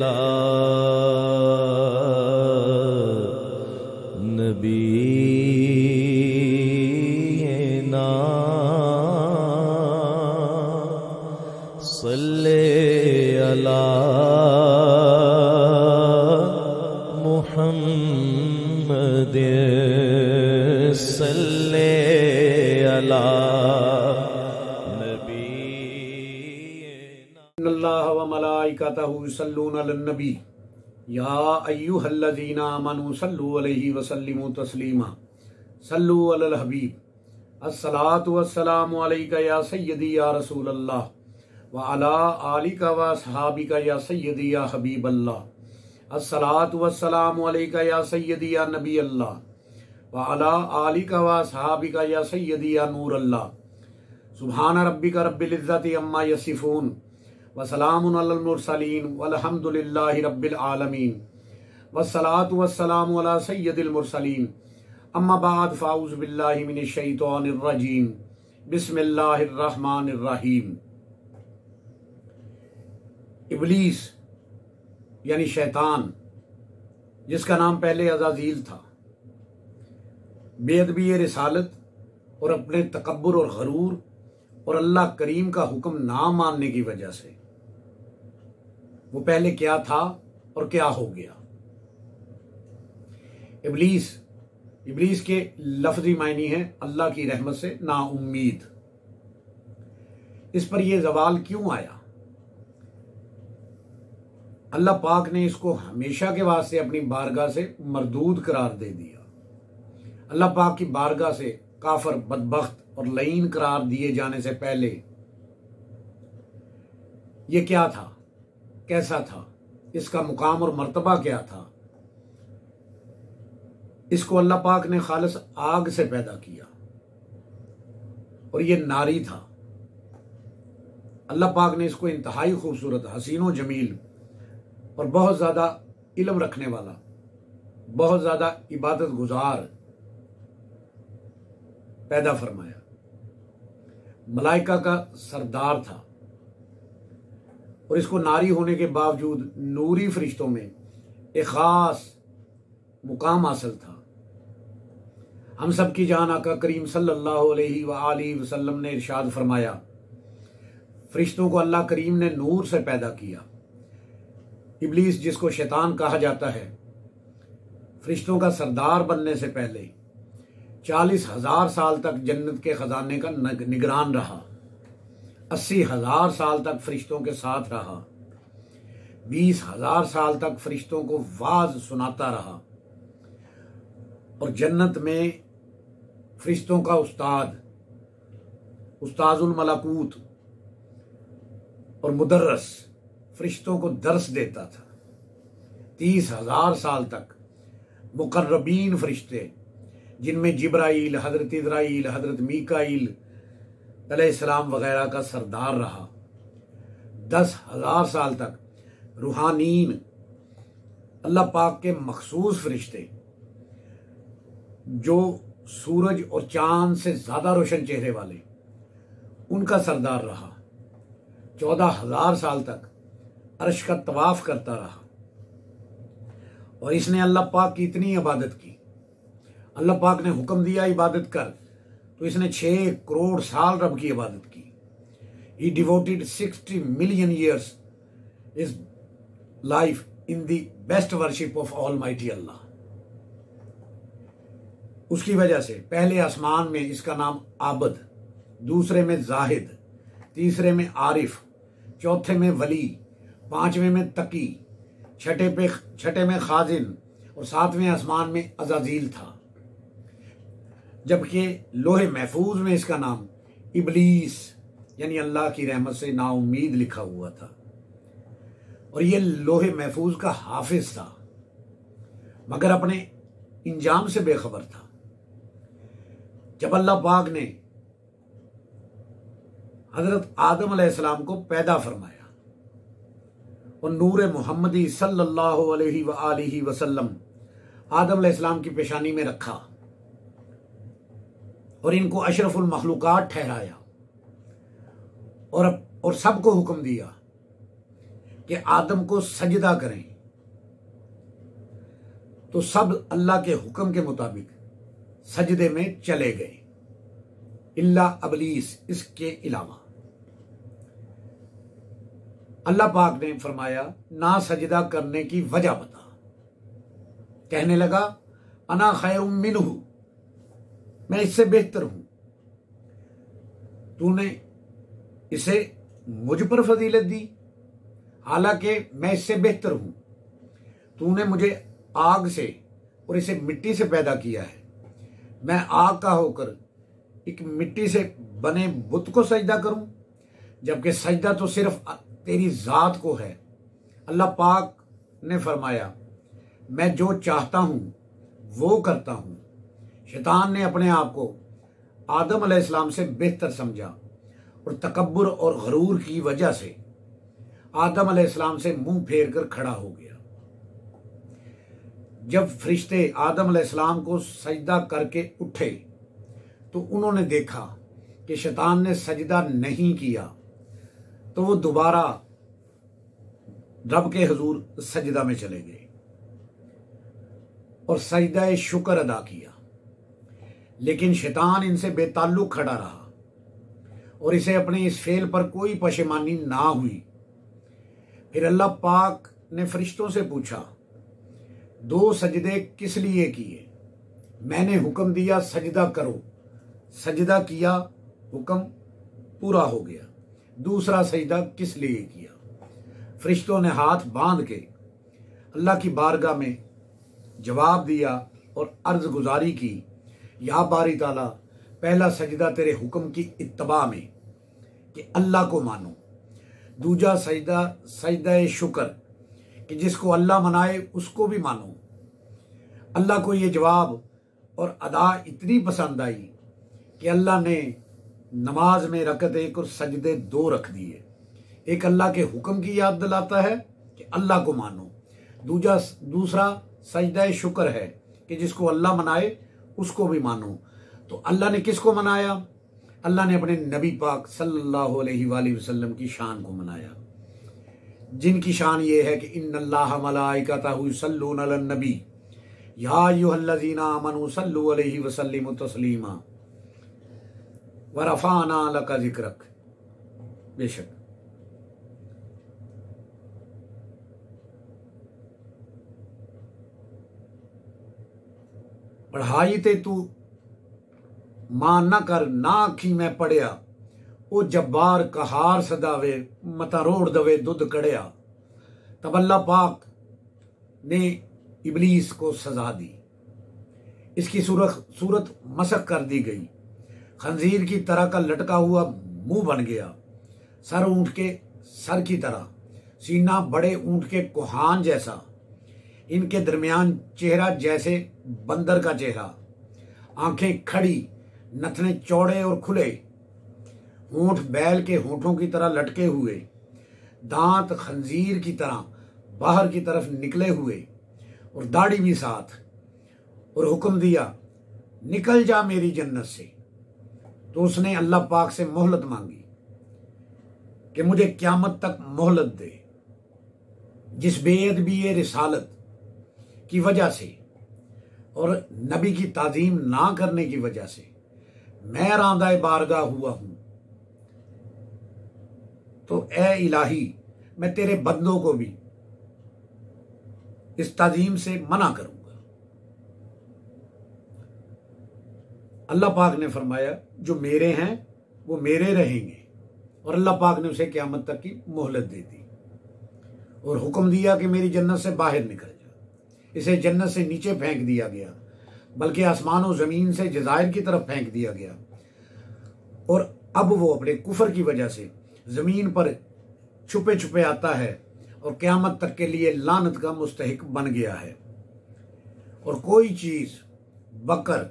अला नबीना सल्ले अला मुहम्मद सल्ले अला अल्लाह व मलाइकतहु युसल्लूना अलन नबी या अय्युहल्लज़ीना आमनू सल्लु अलैहि व सल्लिमू तस्लीमा सल्लु अलल हबीब अस्सलातु वस्सलामु अलैका या सय्यदी या रसूल अल्लाह व अला आलिका व अस्हाबिका या सय्यदी या हबीब अल्लाह अस्सलातु वस्सलामु अलैका या सय्यदी या नबी अल्लाह व अला आलिका व अस्हाबिका या सय्यदी या नूर अल्लाह सुब्हान रब्बिका रब्बिल इज्जति अम्मा यसिफून वसलामुन अलल मुरसलीन वल्हम्दुलिल्लाहि रब्बिल आलमीन वस्सलातु वस्सलामु अला सय्यदिल मुरसलीन अम्मा बाद फ़ाऊज़ु बिल्लाहि मिनश शैतानिर रजीम बिस्मिल्लाहिर रहमानिर रहीम। इब्लीस यानी शैतान, जिसका नाम पहले अज़ाज़ील था, बेअदबी रिसालत और अपने तकब्बुर और गरूर और अल्लाह करीम का हुक्म ना मानने की वजह से वो पहले क्या था और क्या हो गया। इब्लीस के लफ्जी मायने हैं अल्लाह की रहमत से नाउम्मीद। इस पर यह जवाल क्यों आया? अल्लाह पाक ने इसको हमेशा के वास्ते अपनी बारगाह से मरदूद करार दे दिया। अल्लाह पाक की बारगाह से काफर, बदबख्त और लईन करार दिए जाने से पहले ये क्या था, कैसा था, इसका मुकाम और मर्तबा क्या था? इसको अल्लाह पाक ने खालिस आग से पैदा किया और ये नारी था। अल्लाह पाक ने इसको इंतहाई खूबसूरत, हसीनो जमील और बहुत ज्यादा इल्म रखने वाला, बहुत ज्यादा इबादत गुजार पैदा फरमाया। मलाइका का सरदार था और इसको नारी होने के बावजूद नूरी फरिश्तों में एक खास मुकाम हासिल था। हम सब की जान आका करीम सल्लल्लाहु अलैहि व आलिहि वसल्लम ने इरशाद फरमाया, फरिश्तों को अल्लाह करीम ने नूर से पैदा किया। इब्लीस, जिसको शैतान कहा जाता है, फरिश्तों का सरदार बनने से पहले 40,000 साल तक जन्नत के खजाने का निगरान रहा। 80,000 साल तक फरिश्तों के साथ रहा। 20,000 साल तक फरिश्तों को वाज सुनाता रहा और जन्नत में फरिश्तों का उस्ताजुल मलाकूत और मुदर्रस फरिश्तों को दर्स देता था। 30,000 साल तक मुकर्रबीन फरिश्ते, जिनमें जिब्राइल, हजरत इज़राइल, हजरत मीकाइल अलैहिस्सलाम वगैरह का सरदार रहा। 10,000 साल तक रूहानीन, अल्लाह पाक के मखसूस फरिश्ते, जो सूरज और चांद से ज्यादा रोशन चेहरे वाले, उनका सरदार रहा। 14,000 साल तक अर्श का तवाफ करता रहा और इसने अल्लाह पाक की इतनी इबादत की। अल्लाह पाक ने हुक्म दिया इबादत कर, तो इसने 6 करोड़ साल रब की इबादत की। He devoted 60 million years his life in the best worship of Almighty Allah। उसकी वजह से पहले आसमान में इसका नाम आबद, दूसरे में जाहिद, तीसरे में आरिफ, चौथे में वली, पांचवें में तकी, छठे में खाजिन और सातवें आसमान में अज़ाज़ील था। जबकि लोहे महफूज में इसका नाम इब्लीस यानी अल्लाह की रहमत से नाउम्मीद लिखा हुआ था और ये लोहे महफूज का हाफिज था, मगर अपने इंजाम से बेखबर था। जब अल्लाह पाक ने हजरत आदम अलैहिस्सलाम को पैदा फरमाया और नूर मोहम्मदी सल्लल्लाहु अलैहि व आलिहि वसल्लम आदम अलैहिस्सलाम की पेशानी में रखा और इनको अशरफुल मखलूकात ठहराया और सबको हुक्म दिया कि आदम को सजदा करें, तो सब अल्लाह के हुक्म के मुताबिक सजदे में चले गए, इल्ला अबलीस, इसके अलावा। अल्लाह पाक ने फरमाया ना सजदा करने की वजह बता। कहने लगा अना खैरुम मिन्हु, मैं इससे बेहतर हूं, तूने इसे मुझ पर फजीलत दी, हालांकि मैं इससे बेहतर हूं। तूने मुझे आग से और इसे मिट्टी से पैदा किया है, मैं आग का होकर एक मिट्टी से बने बुत को सजदा करूं, जबकि सजदा तो सिर्फ तेरी जात को है। अल्लाह पाक ने फरमाया मैं जो चाहता हूं वो करता हूं। शैतान ने अपने आप को आदम अलैहिस्सलाम से बेहतर समझा और तकब्बुर और गरूर की वजह से आदम अलैहिस्सलाम से मुंह फेर कर खड़ा हो गया। जब फरिश्ते आदम अलैहिस्सलाम को सजदा करके उठे तो उन्होंने देखा कि शैतान ने सजदा नहीं किया, तो वो दोबारा रब के हुजूर सजदा में चले गए और सजदा शुक्र अदा किया। लेकिन शैतान इनसे बेताल्लुक खड़ा रहा और इसे अपने इस फेल पर कोई पशेमानी ना हुई। फिर अल्लाह पाक ने फरिश्तों से पूछा, दो सजदे किस लिए किए? मैंने हुक्म दिया सजदा करो, सजदा किया, हुक्म पूरा हो गया। दूसरा सजदा किस लिए किया? फरिश्तों ने हाथ बांध के अल्लाह की बारगाह में जवाब दिया और अर्ज गुजारी की, या बारी ताला, पहला सजदा तेरे हुक्म की इत्तबा में कि अल्लाह को मानो, दूजा सजदा सजदा शुक्र कि जिसको अल्लाह मनाए उसको भी मानो। अल्लाह को ये जवाब और अदा इतनी पसंद आई कि अल्लाह ने नमाज में रकत एक और सजदे दो रख दिए। एक अल्लाह के हुक्म की याद दिलाता है कि अल्लाह को मानो, दूसरा सजदा शुक्र है कि जिसको अल्लाह मनाए उसको भी मानो। तो अल्लाह ने किसको मनाया? अल्लाह ने अपने नबी पाक सल्लल्लाहु अलैहि वसल्लम की शान को मनाया, जिनकी शान ये है कि इन्नल्लाह मलाइकतहु युसल्लूना अलन नबी या अय्युहल्लज़ीना आमनू सल्लु अलैहि वसल्लिमु तस्लीमा व रफ़अना लका ज़िक्रक। बेशक पढ़ाई ते तू मान ना कर, ना आखी मैं पढ़िया, ओ जब्बार कहार सदावे, मता रोड़ दवे दुध कड़िया। तब अल्लाह पाक ने इबलीस को सजा दी, इसकी सूरत मसक कर दी गई, खंजीर की तरह का लटका हुआ मुंह बन गया, सर ऊंट के सर की तरह, सीना बड़े ऊंट के कोहान जैसा, इनके दरमियान चेहरा जैसे बंदर का चेहरा, आंखें खड़ी, नथने चौड़े और खुले, होंठ बैल के होंठों की तरह लटके हुए, दांत खंजीर की तरह बाहर की तरफ निकले हुए और दाढ़ी भी साथ। और हुक्म दिया निकल जा मेरी जन्नत से। तो उसने अल्लाह पाक से मोहलत मांगी कि मुझे क़यामत तक मोहलत दे। जिस बेअदबी रिसालत की वजह से और नबी की ताजीम ना करने की वजह से मैं रांदाए बारगाह हुआ हूं, तो ए इलाही मैं तेरे बंदों को भी इस ताजीम से मना करूंगा। अल्लाह पाक ने फरमाया जो मेरे हैं वो मेरे रहेंगे, और अल्लाह पाक ने उसे क़यामत तक की मोहलत दे दी और हुक्म दिया कि मेरी जन्नत से बाहर निकल जा। इसे जन्नत से नीचे फेंक दिया गया, बल्कि आसमान और ज़मीन से जज़ायर की तरफ फेंक दिया गया, और अब वो अपने कुफर की वजह से ज़मीन पर छुपे छुपे आता है और क़यामत तक के लिए लानत का मुस्तहिक बन गया है। और कोई चीज़ बकर,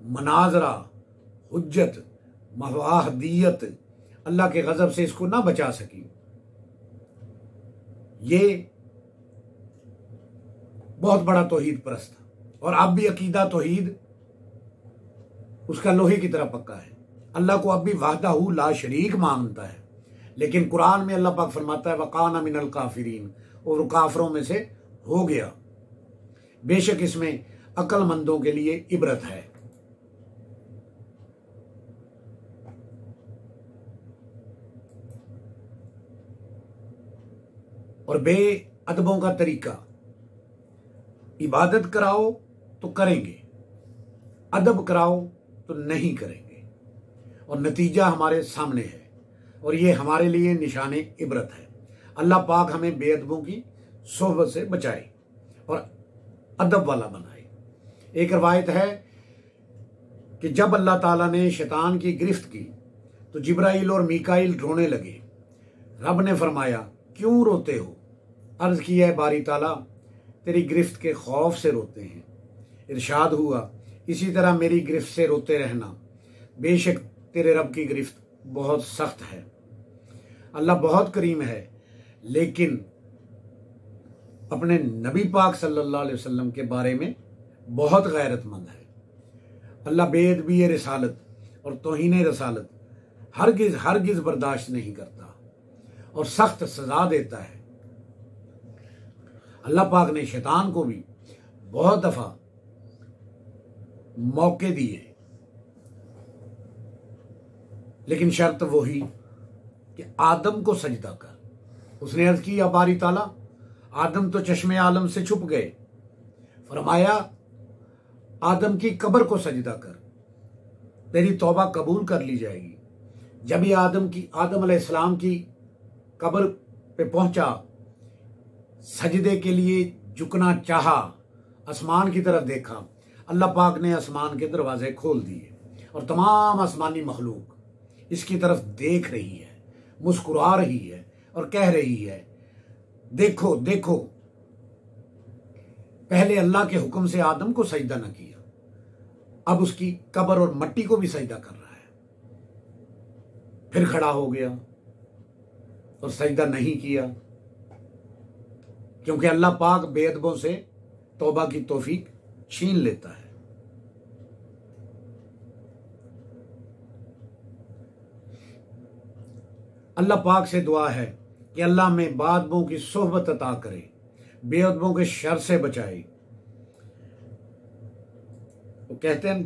मनाजरा, हुज्जत, मवाहदियत अल्लाह के गज़ब से इसको ना बचा सकी। ये बहुत बड़ा तौहीद परस्त था, और अब भी अकीदा तौहीद उसका लोहे की तरह पक्का है। अल्लाह को अब भी वाहदाहू ला शरीक मानता है, लेकिन कुरान में अल्लाह पाक फरमाता है वकाना मिनल काफिरीन, और वो काफरों में से हो गया। बेशक इसमें अक्लमंदों के लिए इबरत है। और बेअदबों का तरीका, इबादत कराओ तो करेंगे, अदब कराओ तो नहीं करेंगे, और नतीजा हमारे सामने है, और ये हमारे लिए निशाने इबरत है। अल्लाह पाक हमें बेअदबों की सोहबत से बचाए और अदब वाला बनाए। एक रवायत है कि जब अल्लाह ताला ने शैतान की गिरफ्त की तो जिब्राइल और मीकाइल रोने लगे। रब ने फरमाया क्यों रोते हो? अर्ज किया है बारी ताला तेरी गिरफ्त के खौफ से रोते हैं। इरशाद हुआ इसी तरह मेरी गिरफ्त से रोते रहना, बेशक तेरे रब की गिरफ्त बहुत सख्त है। अल्लाह बहुत करीम है, लेकिन अपने नबी पाक सल्लल्लाहु अलैहि वसल्लम के बारे में बहुत गैरतमंद है। अल्लाह बेअदबी रिसालत और तौहीन रसालत हरगिज बर्दाश्त नहीं करता और सख्त सजा देता है। अल्लाह पाक ने शैतान को भी बहुत दफा मौके दिए, लेकिन शर्त वही कि आदम को सजदा कर। उसने अर्ज किया बारी ताला आदम तो चश्मे आलम से छुप गए, फरमाया आदम की कब्र को सजदा कर, तेरी तौबा कबूल कर ली जाएगी। जब ये आदम अलैहिस्सलाम की कब्र पे पहुंचा, सजदे के लिए झुकना चाहा, आसमान की तरफ देखा, अल्लाह पाक ने आसमान के दरवाजे खोल दिए और तमाम आसमानी मखलूक इसकी तरफ देख रही है, मुस्कुरा रही है और कह रही है देखो देखो, पहले अल्लाह के हुक्म से आदम को सजदा न किया, अब उसकी कब्र और मट्टी को भी सजदा कर रहा है। फिर खड़ा हो गया और सजदा नहीं किया, क्योंकि अल्लाह पाक बेअदबों से तौबा की तौफीक छीन लेता है। अल्लाह पाक से दुआ है कि अल्लाह में बेअदबों की सोहबत अता करे, बेअदबों के शर से बचाए। वो कहते हैं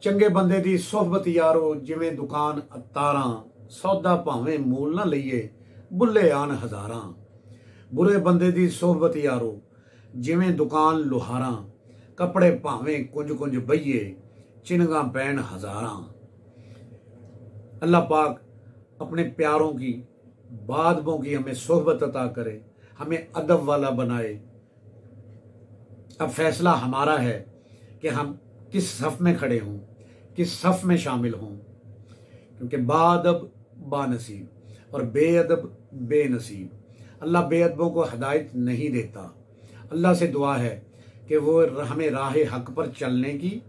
चंगे बंदे दी सोहबत यारो जिवें दुकान अतारां, सौदा भावें मूल ना लईए बुल्ले आन हजारां। बुरे बंदे दी सोहबत यारो जिवें दुकान लुहारां, कपड़े भावें कुंज कुंज बईए चिनगा पैन हजारां। अल्लाह पाक अपने प्यारों की बेअदबों की हमें सोहबत अता करे, हमें अदब वाला बनाए। अब फैसला हमारा है कि हम किस सफ में खड़े हों, किस सफ में शामिल हों, क्योंकि बेअदब बानसीब और बेअदब बेनसीब। अल्लाह बेअदबों को हिदायत नहीं देता। अल्लाह से दुआ है कि वो हमें राह हक पर चलने की,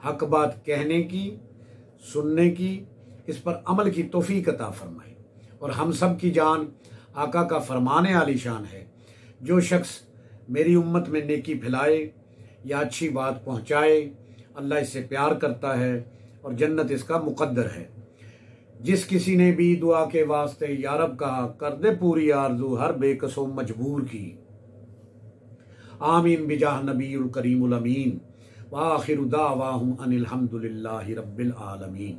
हक बात कहने की, सुनने की, इस पर अमल की तौफीक अता फरमाए। और हम सब की जान आका का फरमाने आलीशान है, जो शख्स मेरी उम्मत में नेकी फैलाए या अच्छी बात पहुँचाए, अल्लाह इससे प्यार करता है और जन्नत इसका मुकद्दर है। जिस किसी ने भी दुआ के वास्ते या रब कहा, कर दे पूरी आरज़ू हर बेकसों मजबूर की। आमीन बिजाह नबीउल करीमुल अमीन व आखिरु दावाहुम अनिल हम्दुलिल्लाहि रब्बिल आलमीन।